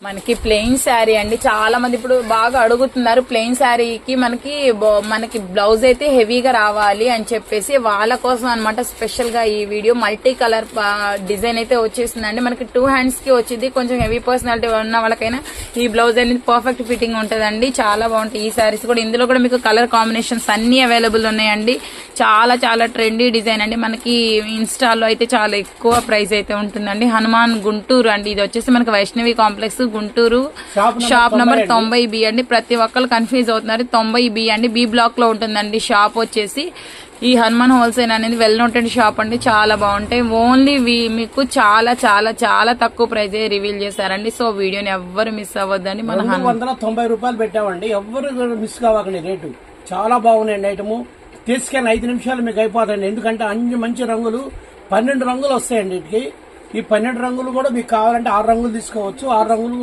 మనకి ప్లెయిన్ శారీ అండి, చాలా మంది ఇప్పుడు బాగా అడుగుతున్నారు. ప్లెయిన్ శారీకి మనకి బ్లౌజ్ అయితే హెవీగా రావాలి అని చెప్పేసి వాళ్ళ కోసం అనమాట స్పెషల్ గా ఈ వీడియో. మల్టీ కలర్ డిజైన్ అయితే వచ్చేసిందండి. మనకి 2 హ్యాండ్స్ కి వచ్చింది. కొంచెం హెవీ పర్సనాలిటీ ఉన్న వాళ్ళకైనా ఈ బ్లౌజ్ అనేది పర్ఫెక్ట్ ఫిట్టింగ్ ఉంటదండి. చాలా బాగుంటాయి ఈ శారీస్ కూడా. ఇందులో కూడా మీకు కలర్ కాంబినేషన్స్ అన్ని అవైలబుల్ ఉన్నాయండి. చాలా చాలా ట్రెండీ డిజైన్ అండి. మనకి ఇన్స్టాలో అయితే చాలా ఎక్కువ ప్రైస్ అయితే ఉంటుందండి. హనుమాన్ గుంటూరు అండి. ఇది వచ్చేసి మనకి Vaishnavi complex Guntur, shop number 90B అండి. ప్రతి ఒక్కరు కన్ఫ్యూజ్ అవుతున్నారు. 90B అండి. బి బ్లాక్ లో ఉంటుందండి షాప్ వచ్చేసి. ఈ హనుమాన్ హోల్సేల్ అనేది వెల్ నోటెడ్ షాప్ అండి. చాలా బాగుంటాయి. ఓన్లీ మీకు చాలా చాలా చాలా తక్కువ ప్రైజ్ రివీల్ చేశారండి. సో వీడియోని ఎవ్వరు మిస్ అవ్వద్దండి. మన 190 రూపాయలు పెట్టామండి. ఎవ్వరు మిస్ కావకండి. రేటు చాలా బాగున్నాయండి. ఐటము తీసుకెళ్ళి 5 నిమిషాలు మీకు అయిపోతాయండి. ఎందుకంటే అన్ని మంచి రంగులు 12 రంగులు వస్తాయండి వీటికి. ఈ 12 రంగులు కూడా మీకు కావాలంటే 6 రంగులు తీసుకోవచ్చు. 6 రంగులు